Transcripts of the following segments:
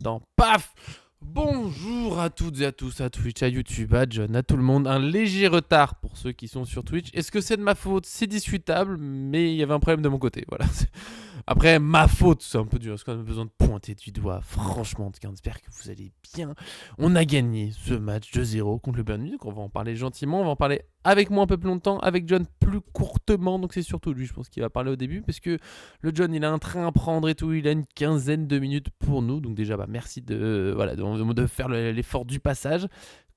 dans PAF. Bonjour à toutes et à tous, à Twitch, à YouTube, à John, à tout le monde. Un léger retard pour ceux qui sont sur Twitch. Est-ce que c'est de ma faute? C'est discutable, mais il y avait un problème de mon côté. Voilà. Après, ma faute, c'est un peu dur. Est-ce qu'on a besoin de pointer du doigt? Franchement, en tout cas, j'espère que vous allez bien. On a gagné ce match 2-0 contre le Bayern Munich. On va en parler gentiment. On va en parler avec moi un peu plus longtemps, avec John plus courtement. Donc c'est surtout lui, je pense, qui va parler au début, parce que le John, il a un train à prendre et tout. Il a une quinzaine de minutes pour nous. Donc déjà, merci de faire l'effort du passage.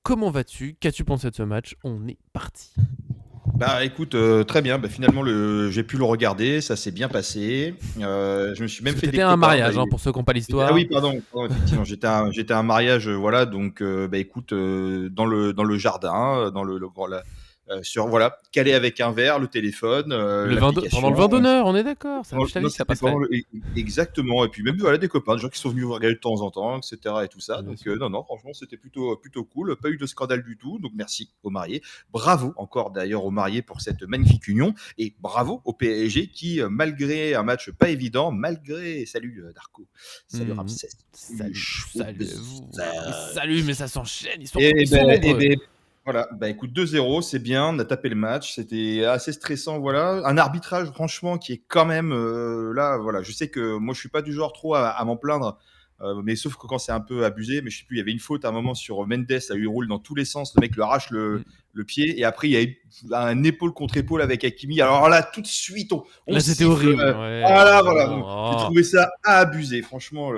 Comment vas-tu? Qu'as-tu pensé de ce match? On est parti. Bah écoute, très bien. Bah, finalement, j'ai pu le regarder, ça s'est bien passé. Je me suis même Parce que fait t'étais des à un copains. mariage, pour ceux qui n'ont pas Ah l'histoire. oui, pardon, effectivement, j'étais à un mariage, voilà, donc bah écoute, dans le jardin, dans le grand voilà, calé avec un verre, le téléphone, Pendant l'application. le vin d'honneur, on est d'accord. Ça, je t'avais Non, dit que ça c'était pendant passerait. exactement. Et puis même voilà des copains, des gens qui sont venus regarder de temps en temps, etc. et tout ça. Bien Donc sûr. non, franchement, c'était plutôt cool. Pas eu de scandale du tout. Donc merci aux mariés. Bravo encore d'ailleurs aux mariés pour cette magnifique union. Et bravo au PSG qui, malgré un match pas évident, salut Darko, salut Mhm. Ramsès, salut Salut, salut à vous. Mais Chaubza. salut, mais ça s'enchaîne. Et Ils sont nombreux. voilà, bah écoute, 2-0, c'est bien, on a tapé le match, c'était assez stressant, voilà. Un arbitrage, franchement, qui est quand même là, voilà. Je sais que moi, je suis pas du genre trop à m'en plaindre, mais sauf que quand c'est un peu abusé, mais je sais plus, il y avait une faute à un moment sur Mendes, là, il roule dans tous les sens, le mec lui arrache Mm. le pied, et après, il y a eu un épaule contre épaule avec Hakimi. Alors là, tout de suite, on Là, c'était siffle. horrible. Ouais, Voilà. Donc, j'ai vraiment. Oh. trouvé ça abusé, franchement.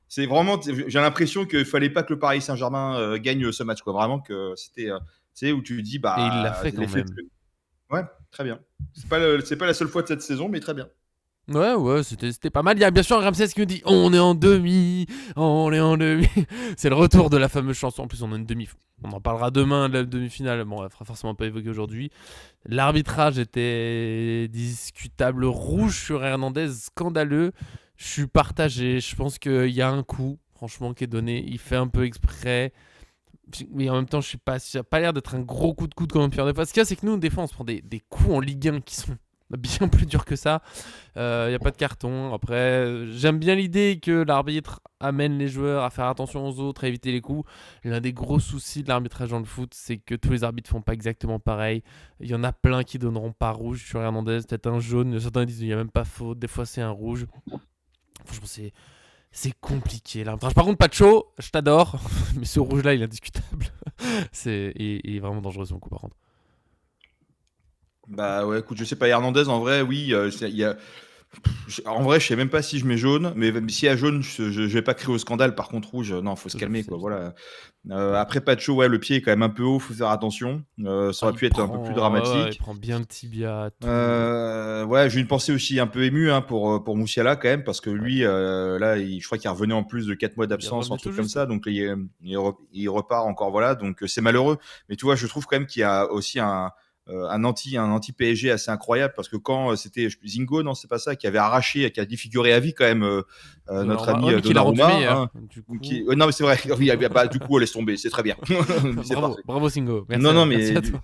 C'est vraiment, j'ai l'impression qu'il fallait pas que le Paris Saint-Germain gagne ce match, quoi. Vraiment que c'était, tu sais, où tu dis, Et il l'a bah, fait quand l'effet. même. Ouais, très bien. C'est pas la seule fois de cette saison, mais très bien. Ouais, c'était pas mal. Il y a bien sûr Ramsès qui nous dit on est en demi, on est en demi. C'est le retour de la fameuse chanson. En plus, on a une demi. On en parlera demain de la demi-finale. Bon, elle sera forcément pas évoquée aujourd'hui. L'arbitrage était discutable. Rouge sur Hernandez, scandaleux. Je suis partagé. Je pense qu'il y a un coup, franchement, qui est donné. Il fait un peu exprès. Mais en même temps, je suis pas. Ça n'a pas l'air d'être un gros coup de coude comme on peut faire des fois. Ce qu'il y a, c'est que nous, des fois, on se prend des coups en Ligue 1 qui sont bien plus durs que ça. Il n'y a pas de carton. Après, j'aime bien l'idée que l'arbitre amène les joueurs à faire attention aux autres, à éviter les coups. L'un des gros soucis de l'arbitrage dans le foot, c'est que tous les arbitres font pas exactement pareil. Il y en a plein qui donneront pas rouge sur Hernandez, peut-être un jaune. Certains disent qu'il n'y a même pas faute. Des fois, c'est un rouge. Franchement, c'est compliqué l'arbitrage. Par contre, Pacho, je t'adore, mais ce rouge-là, il est indiscutable. Il est vraiment dangereux son coup, par contre. Bah ouais, écoute, je sais pas, Hernandez, en vrai, oui, en vrai, je sais même pas si je mets jaune, mais même si à jaune, je vais pas crier au scandale. Par contre, rouge, non, faut se C'est calmer, quoi. officiel. Voilà. Après Pacho, ouais, le pied est quand même un peu haut, faut faire attention. Ça Ah, aurait pu être un peu plus il dramatique. prend bien le tibia, tout. Ouais, j'ai une pensée aussi un peu émue, hein, pour Moussiala quand même, parce que Ouais. lui, là, je crois qu'il revenait en plus de 4 mois Il d'absence, un revenait tout truc comme juste. ça, donc il repart encore, voilà, donc c'est malheureux. Mais tu vois, je trouve quand même qu'il y a aussi un anti PSG assez incroyable, parce que quand c'était Zingo, non, c'est pas ça, qui avait arraché, qui a défiguré à vie quand même notre Donnarumma. ami Ouais, mais qu'il a rendu Donnarumma, meilleur, hein, du coup. non mais c'est vrai, oui, bah, du coup on laisse tomber, c'est très bien, c'est Bravo, parfait. bravo Singo. Non, non, Merci mais à toi.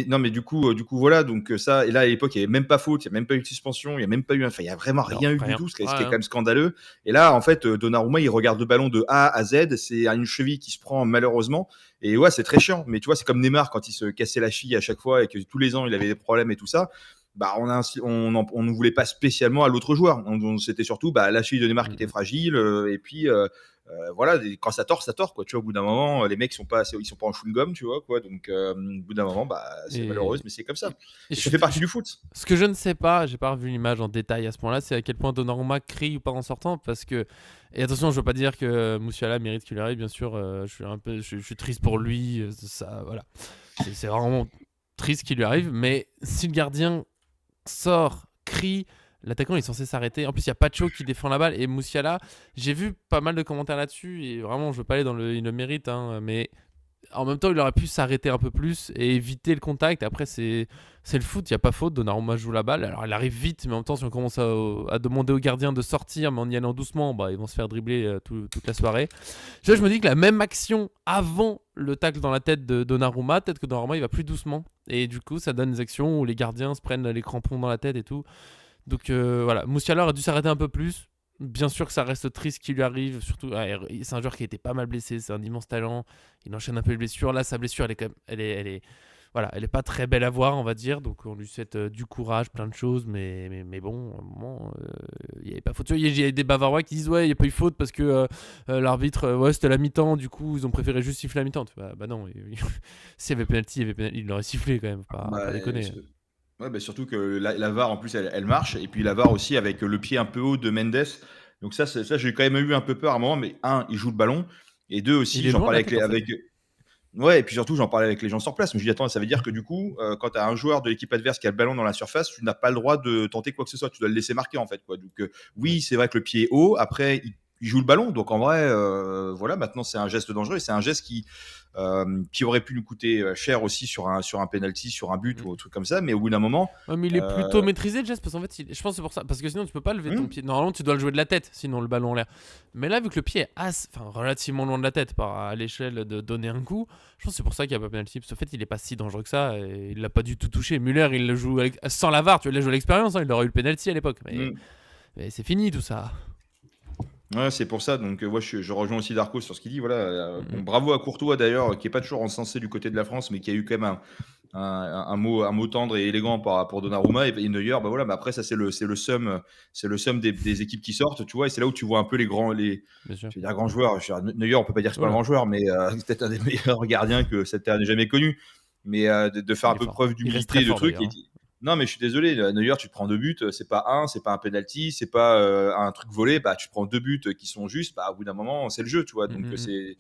non, mais du coup, voilà. Donc ça, et là à l'époque, il y avait même pas faute, il y a même pas eu de suspension, il y a même pas eu, enfin, il y a vraiment Non, rien eu du rien. tout, ce qui est Ouais, quand même scandaleux. Et là, en fait, Donnarumma, il regarde le ballon de A à Z, c'est une cheville qui se prend malheureusement. Et ouais, c'est très chiant. Mais tu vois, c'est comme Neymar quand il se cassait la cheville à chaque fois et que tous les ans il avait des problèmes et tout ça. Bah, on ne voulait pas spécialement à l'autre joueur. C'était surtout la cheville de Neymar qui était Mm. fragile. Et puis voilà, quand ça tord, quoi. Tu vois, au bout d'un moment, les mecs ils sont pas en chewing gum, tu vois, quoi. Donc, au bout d'un moment, bah, c'est malheureux, Et, mais c'est comme ça. et Et ça fait partie du foot. ce que je ne sais pas, j'ai pas revu l'image en détail à ce point-là, c'est à quel point Donnarumma crie ou pas en sortant. Parce que. Et attention, je veux pas dire que Moussiala mérite qu'il arrive, bien sûr. Je suis triste pour lui. Ça, voilà. C'est vraiment triste qu'il lui arrive. Mais si le gardien sort, crie, l'attaquant est censé s'arrêter. En plus, il y a Pacho qui défend la balle et Moussiala. J'ai vu pas mal de commentaires là-dessus et vraiment, je veux pas aller dans il le mérite, hein, mais en même temps, il aurait pu s'arrêter un peu plus et éviter le contact. Après, c'est le foot, il n'y a pas faute. Donnarumma joue la balle. Alors, elle arrive vite, mais en même temps, si on commence à demander aux gardiens de sortir, mais en y allant doucement, bah, ils vont se faire dribbler toute la soirée. Je me dis que la même action avant le tacle dans la tête de Donnarumma, peut-être que Donnarumma, il va plus doucement. Et du coup, ça donne des actions où les gardiens se prennent les crampons dans la tête et tout. Donc voilà, Moussiala aurait dû s'arrêter un peu plus. Bien sûr que ça reste triste ce qui lui arrive, surtout c'est un joueur qui a été pas mal blessé, c'est un immense talent, il enchaîne un peu les blessures, là sa blessure elle est quand même, voilà, elle est pas très belle à voir on va dire, donc on lui souhaite du courage, plein de choses, mais bon, à un moment, il y avait pas faute. Il y a des Bavarois qui disent ouais il y a pas eu faute parce que l'arbitre, ouais c'était la mi-temps, du coup ils ont préféré juste siffler la mi-temps. Bah non, s'il y avait penalty, il l'aurait sifflé quand même, pas Bah, déconner. ouais, bah surtout que la VAR en plus elle marche, et puis la VAR aussi avec le pied un peu haut de Mendes. Donc ça j'ai quand même eu un peu peur à un moment, mais un, il joue le ballon, et deux Il aussi, est j'en loin de parlais la avec tête en fait. ouais, et puis surtout j'en parlais avec les gens sur place. Je me dis attends, ça veut dire que du coup, quand tu as un joueur de l'équipe adverse qui a le ballon dans la surface, tu n'as pas le droit de tenter quoi que ce soit, tu dois le laisser marquer en fait quoi. Donc Ouais. oui, c'est vrai que le pied est haut, après il joue le ballon, donc en vrai, voilà, maintenant c'est un geste dangereux, et c'est un geste qui aurait pu nous coûter cher aussi sur un penalty, sur un but Mm. ou un truc comme ça, mais au bout d'un moment, Ouais, mais il est plutôt euh, maîtrisé le geste parce qu'en fait, je pense que c'est pour ça. Parce que sinon, tu peux pas lever ton hmm, pied. Normalement, tu dois le jouer de la tête, sinon le ballon en l'air. Mais là, vu que le pied est relativement loin de la tête à l'échelle de donner un coup, je pense que c'est pour ça qu'il n'y a pas penalty. Parce qu'en fait, il est pas si dangereux que ça et il l'a pas du tout touché. Müller, il le joue sans la VAR. Tu vois, il a joué à l'expérience. Hein, il aurait eu le penalty à l'époque. hmm. Mais c'est fini tout ça. Ouais, c'est pour ça. Donc, ouais, je rejoins aussi Darko sur ce qu'il dit. Voilà. Bon, Mm, bravo à Courtois d'ailleurs, qui est pas toujours encensé du côté de la France, mais qui a eu quand même un mot tendre et élégant pour Donnarumma, et Neuer. Bah voilà. Mais après, ça c'est le somme des équipes qui sortent, tu vois. Et c'est là où tu vois un peu bien sûr. je vais dire grands joueurs. Neuer, on peut pas dire que c'est pas un Voilà. grand joueur, mais c'est peut-être un des meilleurs gardiens que cette terre n'ait jamais connu. Mais de faire un Il est peu fort. preuve Il reste très d'humilité, de fort trucs. d'ailleurs. Hein. Non, mais je suis désolé, Neuer, tu te prends deux buts, c'est pas un penalty, c'est pas un truc volé, bah tu prends deux buts qui sont justes, bah au bout d'un moment, c'est le jeu, tu vois. Mm, Donc mm, mm. c'est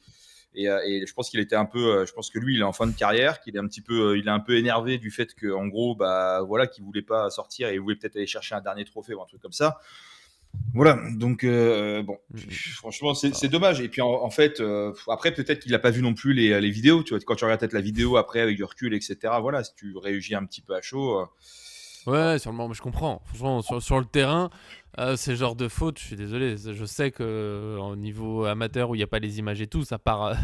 et je pense qu'il était un peu, je pense que lui, il est en fin de carrière, qu'il est un petit peu, il est un peu énervé du fait que en gros, bah voilà, qu'il voulait pas sortir et il voulait peut-être aller chercher un dernier trophée ou un truc comme ça. Voilà, donc bon, Mm, mm. franchement, c'est Bah, dommage. Et puis en fait, après, peut-être qu'il n'a pas vu non plus les vidéos. Tu vois, quand tu regardes peut-être la vidéo après avec du recul, etc. Voilà, si tu réagis un petit peu à chaud. ouais, sur le moment, mais je comprends. Franchement, sur le terrain, c'est le genre de faute, je suis désolé. Je sais qu'au niveau amateur où il n'y a pas les images et tout, ça part,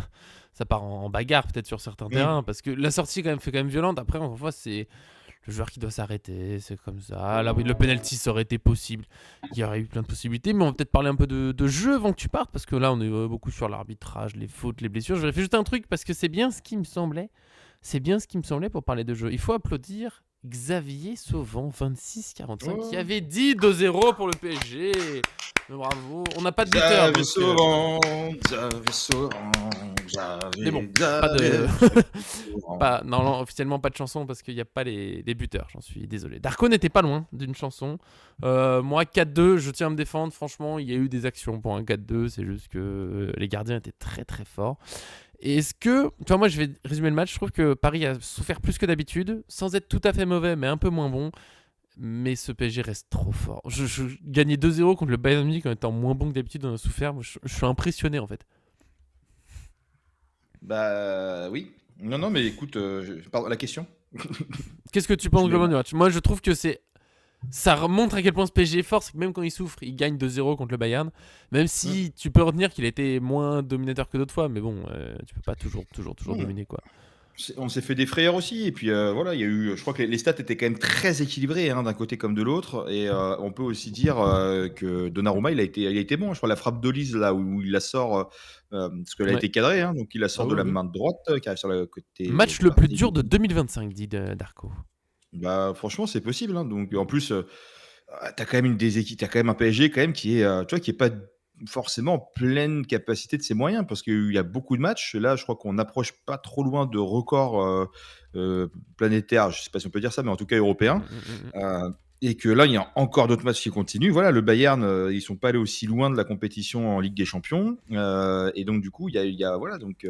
ça part en bagarre peut-être sur certains terrains. Mm. Parce que la sortie fait quand même violente. Après, on voit, c'est le joueur qui doit s'arrêter. C'est comme ça. Là, oui, le penalty, ça aurait été possible. Il y aurait eu plein de possibilités. Mais on va peut-être parler un peu de jeu avant que tu partes. Parce que là, on est beaucoup sur l'arbitrage, les fautes, les blessures. Je vais faire juste un truc parce que c'est bien ce qui me semblait. C'est bien ce qui me semblait pour parler de jeu. Il faut applaudir Xavier Sauvant, 26-45, qui Oh. avait dit 2-0 pour le PSG. Bravo. On n'a pas de buteur, Xavier donc. Sauvant, Xavier Sauvant, Mais bon, Xavier, pas de. Xavier Sauvant. Pas, non, officiellement pas de chanson parce qu'il n'y a pas les buteurs, j'en suis désolé. Darko n'était pas loin d'une chanson. Moi, 4-2, je tiens à me défendre. Franchement, il y a eu des actions pour un 4-2, c'est juste que les gardiens étaient très très forts. Et est-ce que, tu vois, moi je vais résumer le match, je trouve que Paris a souffert plus que d'habitude, sans être tout à fait mauvais, mais un peu moins bon. Mais ce PSG reste trop fort. Je gagnais 2-0 contre le Bayern Munich en étant moins bon que d'habitude, on a souffert. Moi, je suis impressionné en fait. Bah oui. Non, non, mais écoute, pardon, la question. Qu'est-ce que tu Tu penses mets globalement du match? Moi je trouve que ça remontre à quel point ce PSG est fort, c'est que même quand il souffre, il gagne 2-0 contre le Bayern. Même Hmm. si tu peux retenir qu'il a été moins dominateur que d'autres fois, mais bon, tu peux pas toujours Hmm. dominer quoi. On s'est fait des frayeurs aussi, et puis voilà, il y a eu, je crois que les stats étaient quand même très équilibrés, hein, d'un côté comme de l'autre, et on peut aussi dire que Donnarumma, il a été bon. Je crois la frappe d'Olise là où il la sort, parce qu'elle a Ouais. été cadrée, hein, donc il la Ah sort de oui, la oui. main droite, qui arrive sur le côté Match le droit plus des dur de buts. 2025, dit Darko. Bah franchement, c'est possible, hein. Donc en plus, t'as quand même des équipes, t'as quand même un PSG quand même qui est, tu vois, qui est pas forcément en pleine capacité de ses moyens, parce qu'il y a beaucoup de matchs. Là, je crois qu'on n'approche pas trop loin de records planétaires, je sais pas si on peut dire ça, mais en tout cas européens. Et que là, il y a encore d'autres matchs qui continuent. Voilà, le Bayern, ils sont pas allés aussi loin de la compétition en Ligue des Champions. Et donc, du coup, voilà, donc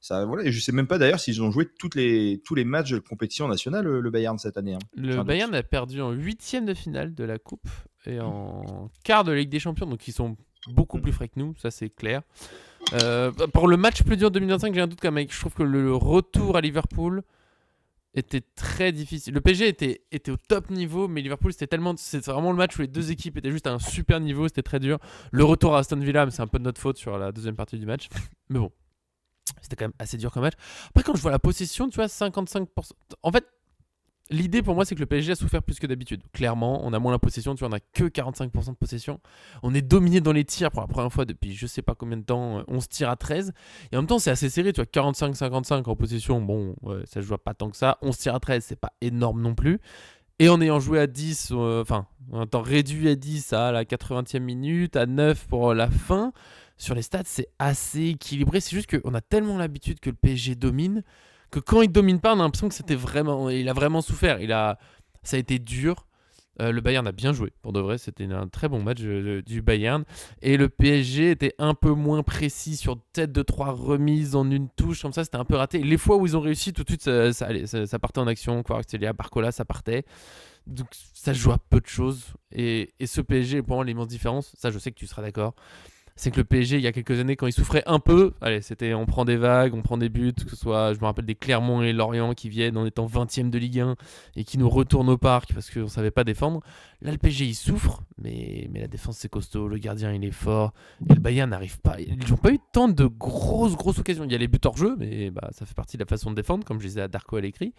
ça, voilà. Et je sais même pas d'ailleurs s'ils ont joué tous les matchs de compétition nationale, le Bayern cette année, hein. J'ai Le un Bayern doute. a perdu en huitième de finale de la Coupe et en quart de Ligue des Champions, donc ils sont beaucoup plus frais que nous, ça c'est clair. Pour le match plus dur de 2025, j'ai un doute quand même. Je trouve que le retour à Liverpool était très difficile. Le PSG était au top niveau, mais Liverpool c'est vraiment le match où les deux équipes étaient juste à un super niveau, c'était très dur. Le retour à Aston Villa, c'est un peu de notre faute sur la deuxième partie du match, mais bon, c'était quand même assez dur comme match. Après quand je vois la possession, tu vois, 55%. En fait, L'idée pour moi, c'est que le PSG a souffert plus que d'habitude. Clairement, on a moins la possession, tu vois, on a que 45% de possession. On est dominé dans les tirs pour la première fois depuis je sais pas combien de temps, 11 tirs à 13. Et en même temps, c'est assez serré, tu vois, 45-55 en possession, bon, ouais, ça se joue pas tant que ça. 11 tirs à 13, c'est pas énorme non plus. Et en ayant joué à 10, en temps réduit à 10 à la 80e minute, à 9 pour la fin, sur les stats, c'est assez équilibré. C'est juste qu'on a tellement l'habitude que le PSG domine que quand il domine pas, on a l'impression que il a vraiment souffert. Ça a été dur. Le Bayern a bien joué, pour de vrai, c'était un très bon match du Bayern. Et le PSG était un peu moins précis sur tête de 3 remises en une touche, comme ça, c'était un peu raté. Les fois où ils ont réussi, tout de suite, ça partait en action. Kvaratskhelia, Barcola, ça partait. Donc ça se joue à peu de choses. Et ce PSG, pour moi, l'immense différence, ça je sais que tu seras d'accord, c'est que le PSG, il y a quelques années, quand il souffrait un peu, allez, c'était on prend des vagues, on prend des buts, que ce soit, je me rappelle des Clermont et Lorient qui viennent en étant 20e de Ligue 1 et qui nous retournent au parc parce qu'on ne savait pas défendre. Là, le PSG, il souffre, mais la défense, c'est costaud, le gardien, il est fort, et le Bayern n'arrive pas. Ils n'ont pas eu tant de grosses occasions. Il y a les buts hors jeu, mais ça fait partie de la façon de défendre, comme je disais à Darko à l'écrit.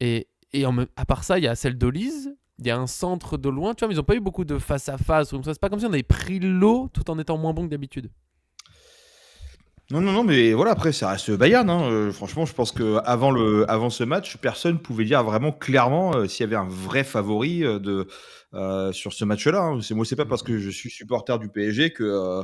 À part ça, il y a celle d'Olise. Il y a un centre de loin, tu vois, mais ils n'ont pas eu beaucoup de face à face. C'est pas comme si on avait pris l'eau tout en étant moins bon que d'habitude. Non, mais voilà, après, ça reste Bayern. Hein. Franchement, je pense qu'avant ce match, personne pouvait dire vraiment clairement s'il y avait un vrai favori sur ce match-là. Hein. Moi, c'est pas parce que je suis supporter du PSG que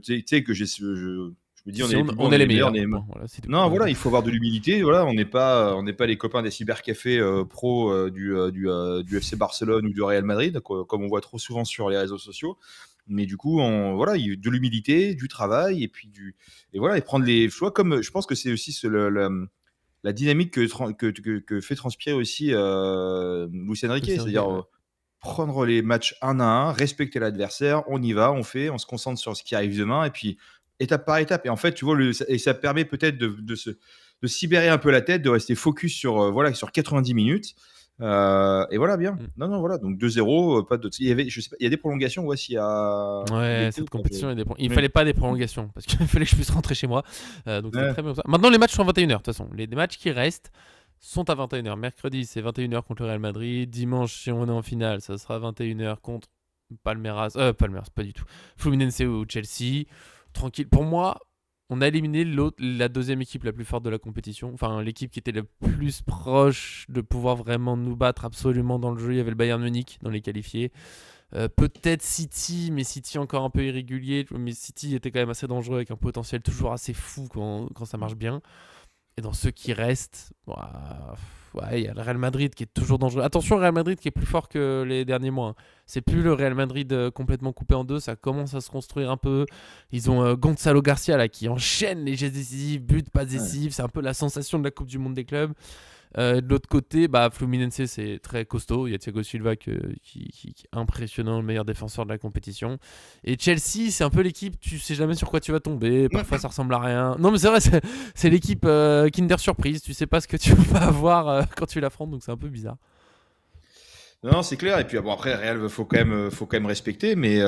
tu sais, que je me dis, on est les meilleurs. Voilà, non, voilà, il faut avoir de l'humilité. Voilà, on n'est pas les copains des cybercafés pro du FC Barcelone ou du Real Madrid, comme on voit trop souvent sur les réseaux sociaux. Mais du coup, voilà, il y a de l'humilité, du travail, et puis et voilà, et prendre les choix. Comme je pense que c'est aussi la dynamique que fait transpirer aussi Luis Enrique, c'est-à-dire prendre les matchs un à un, respecter l'adversaire, on y va, on se concentre sur ce qui arrive demain, et puis étape par étape. Et en fait, tu vois, et ça permet peut-être de se libérer un peu la tête, de rester focus sur 90 minutes. Et voilà, bien. Non, voilà. Donc 2-0, pas de. Je sais pas, il y a des prolongations, ouais, s'il y a. Ouais, cette compétition, il fallait pas des prolongations parce qu'il fallait que je puisse rentrer chez moi. Donc c'était très bien ça. Maintenant, les matchs sont à 21h, de toute façon. Les matchs qui restent sont à 21h. Mercredi, c'est 21h contre le Real Madrid. Dimanche, si on est en finale, ça sera 21h contre Palmeiras, pas du tout. Fluminense ou Chelsea. Tranquille. Pour moi, on a éliminé la deuxième équipe la plus forte de la compétition. Enfin, l'équipe qui était la plus proche de pouvoir vraiment nous battre absolument dans le jeu. Il y avait le Bayern Munich dans les qualifiés. Peut-être City, mais City encore un peu irrégulier. Mais City était quand même assez dangereux avec un potentiel toujours assez fou quand ça marche bien. Et dans ceux qui restent, il y a le Real Madrid qui est toujours dangereux. Attention, le Real Madrid qui est plus fort que les derniers mois. C'est plus le Real Madrid complètement coupé en deux. Ça commence à se construire un peu. Ils ont Gonzalo Garcia là, qui enchaîne les gestes décisifs, buts, passes décisives. C'est un peu la sensation de la Coupe du Monde des clubs. De l'autre côté, Fluminense, c'est très costaud. Il y a Thiago Silva qui est impressionnant, le meilleur défenseur de la compétition. Et Chelsea, c'est un peu l'équipe, tu sais jamais sur quoi tu vas tomber. Parfois, ça ressemble à rien. Non, mais c'est vrai, c'est l'équipe Kinder Surprise. Tu sais pas ce que tu vas avoir quand tu l'affrontes, donc c'est un peu bizarre. Non, c'est clair. Et puis après, Real, faut quand même respecter. Mais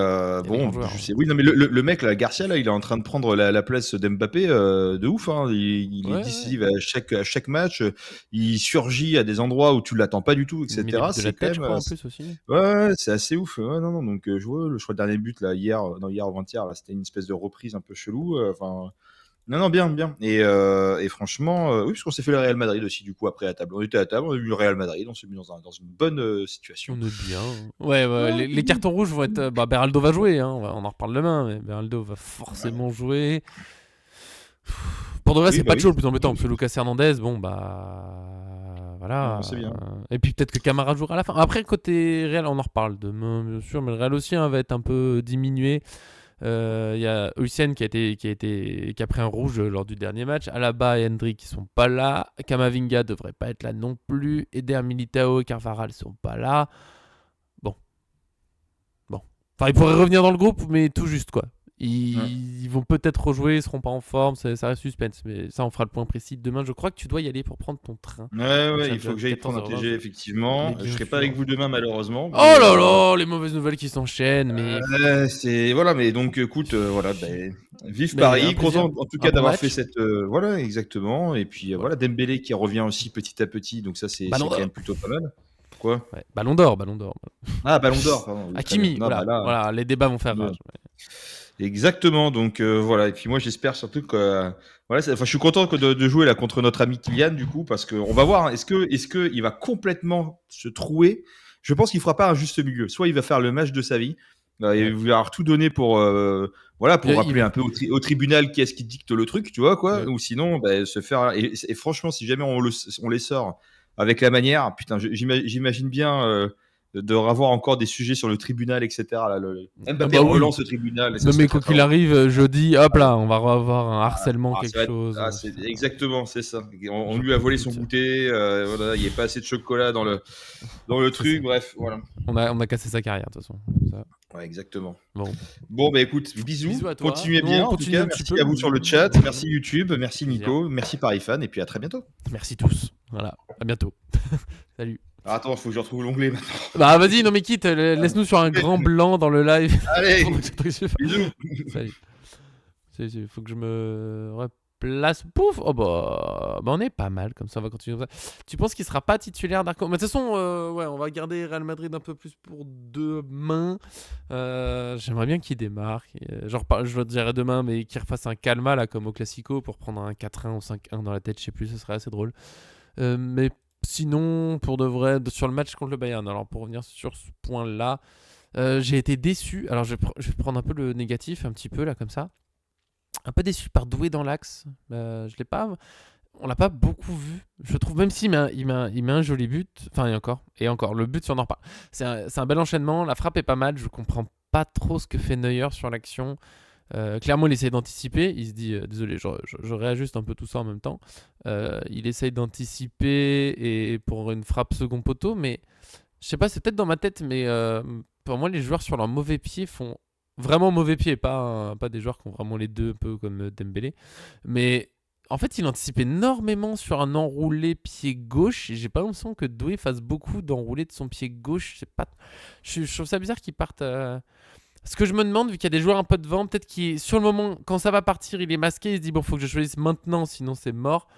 bon, joueurs, je sais. Oui, non, mais le mec, là, Garcia, là, il est en train de prendre la place d'Mbappé de ouf. Hein. Il est décisif à chaque match. Il surgit à des endroits où tu l'attends pas du tout, etc. C'est quand même. Je crois, en plus aussi. Ouais, c'est assez ouf. Ouais, non. Donc, je vois le dernier but là hier ou avant-hier, là, c'était une espèce de reprise un peu chelou. Non, bien. Et franchement, oui, parce qu'on s'est fait le Real Madrid aussi, du coup, après à table. On était à table, on a vu le Real Madrid, on s'est mis dans une bonne situation. On est bien. Ouais, les cartons rouges vont être. Beraldo va jouer, hein, on en reparle demain, mais Beraldo va forcément jouer. Pour de vrai, c'est pas chaud le plus embêtant, parce que Lucas Hernandez, voilà. C'est bien. Et puis peut-être que Camara jouera à la fin. Après, côté Real, on en reparle demain, bien sûr, mais le Real aussi va être un peu diminué. Il y a Hussein qui a pris un rouge lors du dernier match. Alaba et Hendrik qui sont pas là. Kamavinga devrait pas être là non plus. Eder Militao et Carvajal sont pas là. Bon. Enfin, ils pourraient revenir dans le groupe, mais tout juste quoi. Ouais. Ils vont peut-être rejouer, ils seront pas en forme, ça reste suspense. Mais ça, on fera le point précis demain. Je crois que tu dois y aller pour prendre ton train. Donc Ouais, ça il déjà faut que j'aille prendre un 14h20. TG, effectivement. Mais Je bien serai pas avec sûr. vous demain, malheureusement. Oh Mais là là, les mauvaises nouvelles qui s'enchaînent. c'est voilà, mais donc écoute, voilà, vive Mais un Paris, plaisir, content en tout un cas bon d'avoir fait match. cette voilà exactement. Et puis Voilà. voilà, Dembélé qui revient aussi petit à petit, donc ça Ballon c'est quand d'or. même plutôt pas mal. Quoi? Ouais, ballon d'or, ballon d'or. Ah, Ballon d'Or, pardon, oui, très bien. Hakimi, Non, bah voilà, là, voilà, les débats vont faire bon, rage. exactement. Donc voilà. Et puis moi, j'espère surtout que voilà, enfin, je suis content de jouer là contre notre ami Kylian du coup, parce que on va voir. Hein, est-ce que il va complètement se trouer? Je pense qu'il fera pas un juste milieu. Soit il va faire le match de sa vie. Et Ouais. il va avoir tout donné pour voilà, pour rappeler Il- un peu au tribunal qui est-ce qui dicte le truc, tu vois quoi. ouais. Ou sinon, se faire. Et franchement, si jamais on les sort avec la manière, putain, j'imagine bien. De revoir encore des sujets sur le tribunal, etc. Là, Ah Mbappé bah oui. relance le tribunal et ça Non serait mais très quoi très qu'il drôle. arrive, jeudi, hop là, on va revoir un harcèlement, Ah, quelque chose. c'est exactement, c'est ça. On J'en lui a peux volé plus son de ça. goûter, voilà, il n'y a pas assez de chocolat dans le C'est ça. truc, bref, voilà. On a cassé sa carrière de toute façon. Ça. Ouais, exactement. Bon. Bon, bah écoute, bisous, Bisous à toi. continuez Nous bien on en tout continue cas, un petit merci peu. à vous sur le chat, Voilà. merci YouTube, merci Plaisir. Nico, merci Parifan, et puis à très bientôt. Merci tous. Voilà. À bientôt. Salut. Alors, attends, il faut que je retrouve l'onglet maintenant. Bah vas-y, non mais quitte, laisse-nous sur un grand blanc dans le live. Allez, Pendant que ce truc se fait. bisous. Salut. Il faut que je me replace. Pouf. Oh bah on est pas mal comme ça, on va continuer comme ça. Tu penses qu'il sera pas titulaire Darko? Mais de toute façon, ouais, on va garder Real Madrid un peu plus pour demain. J'aimerais bien qu'il démarre. Je le dirai demain, mais qu'il refasse un calma là comme au Classico pour prendre un 4-1 ou 5-1 dans la tête, je sais plus, ce serait assez drôle. Mais sinon, pour de vrai, sur le match contre le Bayern, alors pour revenir sur ce point-là, j'ai été déçu. Alors je vais prendre un peu le négatif, un petit peu là comme ça. Un peu déçu par Doué dans l'axe. Je l'ai pas. On l'a pas beaucoup vu. Je trouve, même s'il met un joli but. Enfin, et encore. Le but, si on en reparle. C'est un bel enchaînement. La frappe est pas mal. Je comprends pas trop ce que fait Neuer sur l'action. Clairement, il essaie d'anticiper. Il se dit, désolé, je réajuste un peu tout ça en même temps. Il essaye d'anticiper et pour une frappe second poteau, mais je sais pas, c'est peut-être dans ma tête, mais pour moi, les joueurs sur leur mauvais pied font vraiment mauvais pied, pas des joueurs qui ont vraiment les deux, un peu comme Dembélé. Mais en fait, il anticipe énormément sur un enroulé pied gauche. Et j'ai pas l'impression que Doué fasse beaucoup d'enroulé de son pied gauche. Je trouve ça bizarre qu'il parte. Ce que je me demande, vu qu'il y a des joueurs un peu devant, peut-être qu'il, sur le moment, quand ça va partir, il est masqué, il se dit bon, faut que je choisisse maintenant, sinon c'est mort.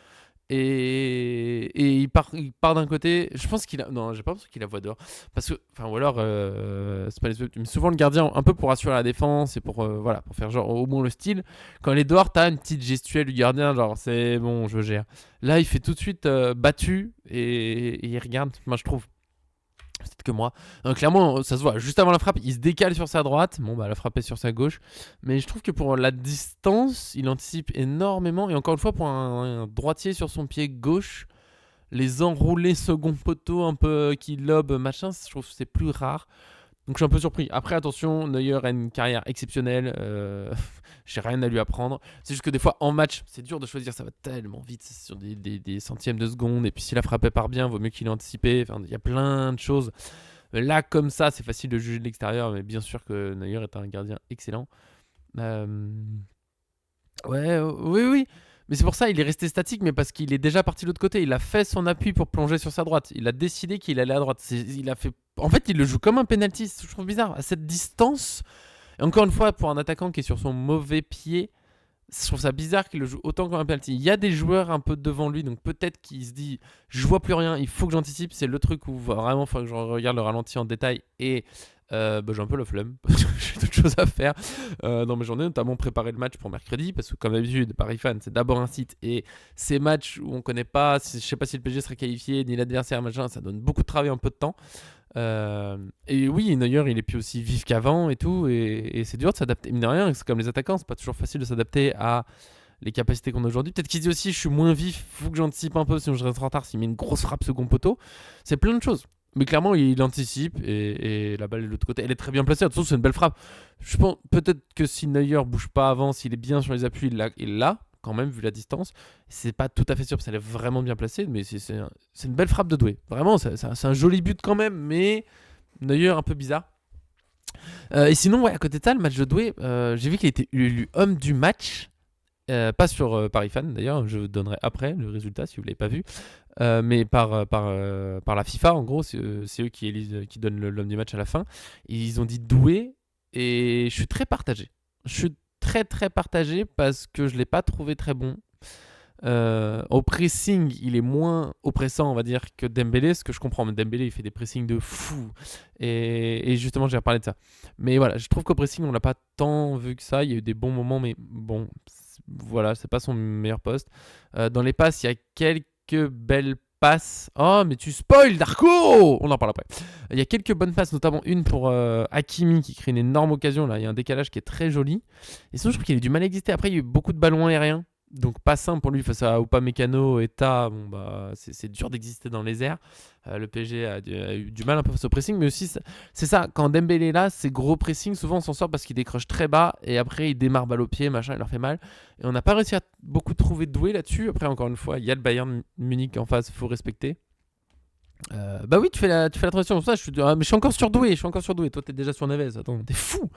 Et il part d'un côté. Je pense qu'il a. Non, j'ai pas l'impression qu'il la voit dehors. Parce que. Enfin, ou alors. C'est pas mais souvent le gardien, un peu pour assurer la défense et pour. Voilà, pour faire genre au moins le style. Quand il est dehors, t'as une petite gestuelle du gardien, genre c'est bon, je gère. Là, il fait tout de suite battu et il regarde. Moi, je trouve. Peut-être que moi. Clairement, ça se voit. Juste avant la frappe, il se décale sur sa droite. Bon, bah, la frappe est sur sa gauche. Mais je trouve que pour la distance, il anticipe énormément. Et encore une fois, pour un droitier sur son pied gauche, les enroulés second poteau, un peu qui lobe, machin, je trouve que c'est plus rare. Donc je suis un peu surpris. Après, attention, Neuer a une carrière exceptionnelle. J'ai rien à lui apprendre. C'est juste que des fois, en match, c'est dur de choisir. Ça va tellement vite. C'est sur des centièmes de seconde. Et puis si la frappe part bien, vaut mieux qu'il ait anticipé. Enfin, il y a plein de choses. Là, comme ça, c'est facile de juger de l'extérieur. Mais bien sûr que Neuer est un gardien excellent. Ouais, oui, oui. Mais c'est pour ça il est resté statique, mais parce qu'il est déjà parti de l'autre côté. Il a fait son appui pour plonger sur sa droite. Il a décidé qu'il allait à droite. Il a fait. En fait, il le joue comme un penalty. Je trouve bizarre. À cette distance, et encore une fois, pour un attaquant qui est sur son mauvais pied, je trouve ça bizarre qu'il le joue autant comme un penalty. Il y a des joueurs un peu devant lui, donc peut-être qu'il se dit je vois plus rien, il faut que j'anticipe. C'est le truc où vraiment il faut que je regarde le ralenti en détail. Et j'ai un peu la flemme parce que j'ai d'autres choses à faire dans mes journées, notamment préparer le match pour mercredi, parce que comme d'habitude, Paris Fan, c'est d'abord un site, et ces matchs où on connaît pas, je sais pas si le PSG sera qualifié, ni l'adversaire, machin, ça donne beaucoup de travail en peu de temps. Et oui, Neuer, il est plus aussi vif qu'avant et tout, et c'est dur de s'adapter. Mine de rien, c'est comme les attaquants, c'est pas toujours facile de s'adapter à les capacités qu'on a aujourd'hui. Peut-être qu'il se dit aussi, je suis moins vif, faut que j'anticipe un peu, sinon je reste en retard s'il met une grosse frappe second poteau. C'est plein de choses. Mais clairement, il anticipe et la balle est de l'autre côté. Elle est très bien placée. De toute façon, c'est une belle frappe. Je pense peut-être que si Neuer bouge pas avant, s'il est bien sur les appuis, il l'a quand même, vu la distance. C'est pas tout à fait sûr parce qu'elle est vraiment bien placée, mais c'est une belle frappe de Doué. Vraiment, c'est un joli but quand même, mais Neuer un peu bizarre. Et sinon, ouais, à côté de ça, le match de Douai, j'ai vu qu'il était élu homme du match. Pas sur Paris Fan d'ailleurs, je vous donnerai après le résultat si vous ne l'avez pas vu. Mais par la FIFA, en gros, c'est eux qui élisent, qui donnent l'homme du match à la fin. Et ils ont dit Doué, et je suis très partagé. Je suis très très partagé parce que je ne l'ai pas trouvé très bon. Au pressing, il est moins oppressant, on va dire, que Dembélé, ce que je comprends. Mais Dembélé, il fait des pressings de fou. Et justement, j'ai reparlé de ça. Mais voilà, je trouve qu'au pressing, on l'a pas tant vu que ça. Il y a eu des bons moments, mais bon, voilà, c'est pas son meilleur poste. Dans les passes, il y a quelques belles passes. Oh, mais tu spoil, Darko! On en parle après. Il y a quelques bonnes passes, notamment une pour Hakimi qui crée une énorme occasion. Là, il y a un décalage qui est très joli. Et sinon, je trouve qu'il a eu du mal à exister. Après, il y a eu beaucoup de ballons aériens. Donc pas simple pour lui face à Upamecano et Ta. Bon, bah, c'est dur d'exister dans les airs. Le PSG a eu du mal un peu face au pressing, mais aussi c'est ça, quand Dembélé est là, c'est gros pressing, souvent on s'en sort parce qu'il décroche très bas et après il démarre balle au pied, machin, il leur fait mal. Et on n'a pas réussi à beaucoup trouver Doué là-dessus. Après, encore une fois, il y a le Bayern Munich en face, il faut respecter. Bah oui, tu fais la transition. Ça, mais je suis encore sur Doué, Toi, t'es déjà sur Neves. Attends, t'es fou.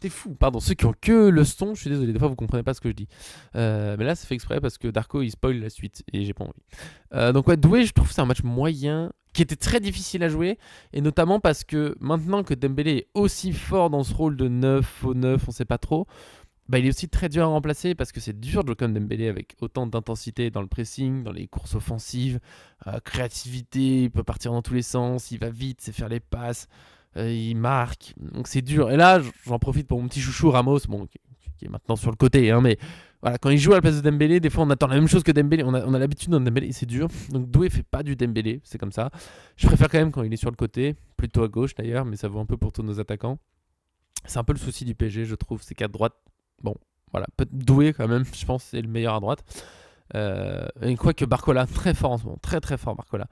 T'es fou, pardon. Ceux qui ont que le son, je suis désolé, des fois vous comprenez pas ce que je dis. Mais là, c'est fait exprès parce que Darko il spoil la suite et j'ai pas envie. Donc, ouais, Doué, je trouve que c'est un match moyen qui était très difficile à jouer. Et notamment parce que maintenant que Dembélé est aussi fort dans ce rôle de 9 faux 9, on sait pas trop, bah, il est aussi très dur à remplacer parce que c'est dur de jouer comme Dembélé avec autant d'intensité dans le pressing, dans les courses offensives, créativité, il peut partir dans tous les sens, il va vite, c'est faire les passes. Il marque, donc c'est dur. Et là, j'en profite pour mon petit chouchou Ramos, bon, qui est maintenant sur le côté, hein, mais voilà, quand il joue à la place de Dembélé, des fois on attend la même chose que Dembélé. On a l'habitude d'un Dembélé, c'est dur. Donc Doué fait pas du Dembélé, c'est comme ça. Je préfère quand même quand il est sur le côté, plutôt à gauche d'ailleurs, mais ça vaut un peu pour tous nos attaquants. C'est un peu le souci du PSG, je trouve, c'est qu'à droite, bon, voilà, Doué quand même, je pense, c'est le meilleur à droite. Et quoique Barcola, très fort en ce moment, très très fort Barcola.